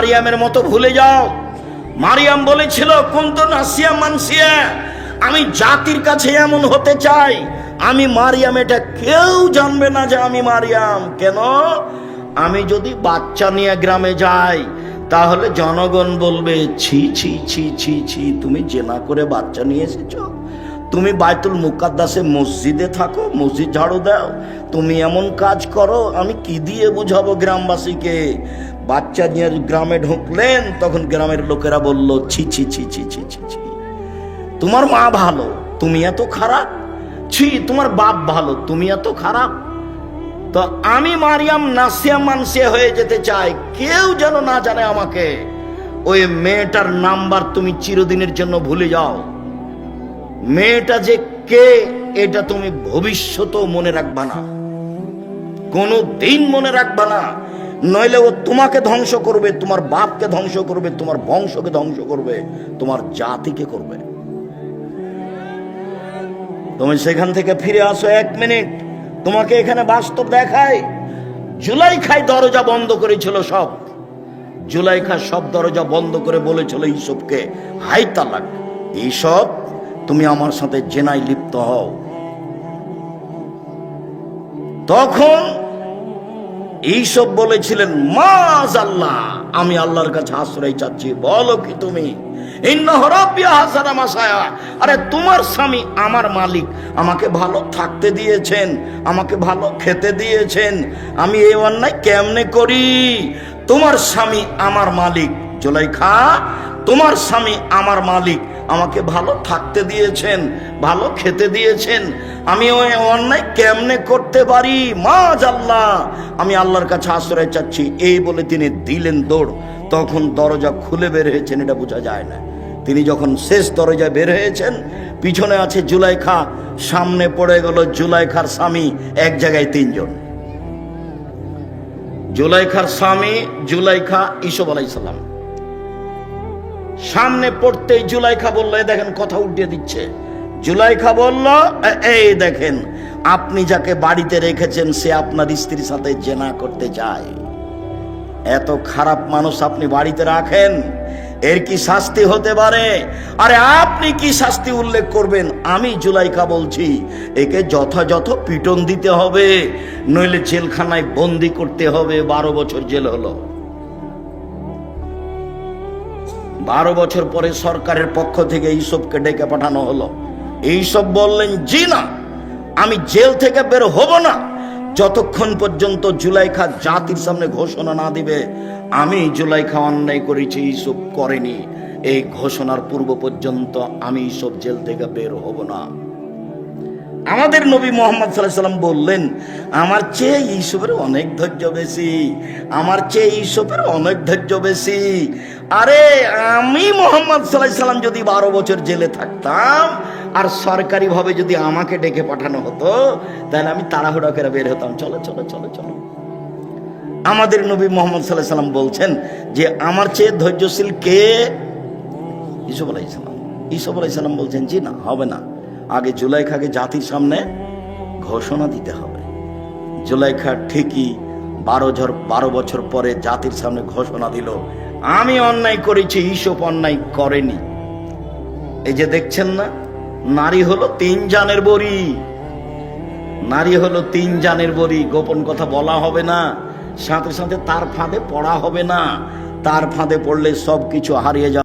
মারিয়ামের মতো ভুলে যাও। মারিয়াম বলেছিল কুনতু নাসিয়া মানসিয়া, আমি জাতির কাছে এমন হতে চাই, আমি মারিয়াম, এটা কেউ জানবে না যে আমি মারিয়াম। কেন? আমি যদি বাচ্চা নিয়ে গ্রামে যাই তাহলে জনগণ বলবে ছি ছি ছি ছি ছি, তুমি জেনা করে বাচ্চা নিয়ে এসেছো, তুমি বাইতুল মুকাদ্দাসে মসজিদে থাকো, মসজিদ ঝাড়ু দাও, তুমি এমন কাজ করো, আমি কি দিয়ে বুঝাবো গ্রামবাসীকে? বাচ্চা নিয়ে গ্রামে ঢুকলেন, তখন গ্রামের লোকেরা বলল ছি ছি ছি ছি ছি ছি ছি, তোমার মা ভালো, তুমি এত খারাপ, ছি তোমার বাপ ভালো, তুমি এত খারাপ। তো আমি মারিয়াম নাসিয়া মানসিয়া হয়ে যেতে চাই, কেউ যেন না জানে আমাকে। ওই মেয়েটার নাম্বার তুমি চিরদিনের জন্য ভুলে যাও। মেয়েটা যে কে এটা তুমি ভবিষ্যতেও মনে রাখবা না, কোনো দিন মনে রাখবা না, নইলে ও তোমাকে ধ্বংস করবে, তোমার বাপকে ধ্বংস করবে, তোমার বংশকে ধ্বংস করবে, তোমার জাতিকে করবে। তুমি সেখান থেকে ফিরে আসো 1 মিনিট, তোমাকে এখানে বাস্তব দেখায়। জুলাইখায় দরজা বন্ধ করেছিল সব, জুলাইখা সব দরজা বন্ধ করে বলেছিল ইউসুফকে, হাই তালাক, এইসব তুমি আমার সাথে জেনায় লিপ্ত হও। তখন এইসব বলেছিলেন মাযাল্লাহ, আমি আল্লাহর কাছে আশ্রয় চাচ্ছি, বলো কি তুমি? ইন্নাহু রাব্বি আহসানা মাসায়া, আরে তোমার স্বামী আমার মালিক, আমাকে ভালো থাকতে দিয়েছেন, আমাকে ভালো খেতে দিয়েছেন, আমি এই অন্যায় কেমনে করি? তোমার স্বামী আমার মালিক, জুলাইখা তোমার স্বামী আমার মালিক, আমাকে ভালো থাকতে দিয়েছেন, ভালো খেতে দিয়েছেন, আমি ওই অন্যায় কেমনে করতে পারি? মাযাল্লাহ, আমি আল্লাহর কাছে আশ্রয় চাচ্ছি। এই বলে তিনি দিলেন দৌড়। তখন দরজা খুলে বের হয়েছেন, এটা বোঝা যায় না। তিনি যখন শেষ দরজায় বের হয়েছেন, পিছনে আছে জুলাইখা, সামনে পড়ে গেল জুলাইখার স্বামী, এক জায়গায় 3 জন। জুলাইখার স্বামী, জুলাইখা, ইউসুফ আলাইহিস সালাম। সামনে পড়তেই জুলাইখা বলল, এই দেখেন, কথা উল্টে দিচ্ছে। জুলাইখা বলল, এই দেখেন, আপনি যাকে বাড়িতে রেখেছেন সে আপনার স্ত্রীর সাথে জেনা করতে চায়। এত খারাপ মানুষ আপনি বাড়িতে রাখেন, এর কি শাস্তি হতে পারে? আরে আপনি কি শাস্তি উল্লেখ করবেন? আমি জুলাইখা বলছি, একে যথাযথ পিটন দিতে হবে, নইলে জেলখানায় বন্দি করতে হবে। 12 বছর জেল হলো। 12 বছর পরে সরকারের পক্ষ থেকে ইউসুফকে ডেকে পাঠানো হলো। ইউসুফ বললেন, জি না, আমি জেল থেকে বের হব না যতক্ষণ পর্যন্ত জুলাইখা জাতির সামনে ঘোষণা না দিবে আমি জুলাইখা অন্যায় করেছি, ইউসুফ করেনি। এই ঘোষণার পূর্ব পর্যন্ত আমি ইউসুফ জেল থেকে বের হব না। আমাদের নবী মুহাম্মদ সাল্লাল্লাহু আলাইহি সাল্লাম বললেন, আমার চেয়ে ইউসুফের অনেক ধৈর্য বেশি, আমার চেয়ে ইউসুফের অনেক ধৈর্য বেশি। আরে আমি মুহাম্মদ সাল্লাল্লাহু আলাইহি সাল্লাম যদি 12 বছর জেলে থাকতাম আর সরকারি ভাবে যদি আমাকে ডেকে পাঠানো হতো, তাহলে আমি তাড়াহুড়া করে বের হতাম, চলো চলো চলো চলো। আমাদের নবী মুহাম্মদ সাল্লাল্লাহু আলাইহি সাল্লাম বলছেন যে আমার চেয়ে ধৈর্যশীল কে? ইউসুফ আলাইহিস সালাম। ইউসুফ আলাইহিস সালাম বলছেন, জি না, হবে না, আগে জুলাইখাকে জাতির সামনে ঘোষণা দিতে হবে। জুলাইখা ঠিকই 12 বছর পরে জাতির সামনে ঘোষণা দিল, আমি অন্যায় করেছি, ইউসুফ অন্যায় করেনি। এই যে দেখছেন না, নারী হলো 3 জানের বড়ি, নারী হলো 3 জানের বড়ি। গোপন কথা বলা হবে না, সাথে সাথে তার ফাঁদে পড়া হবে না, তার ফাঁদে পড়লে সবকিছু হারিয়ে যাবে।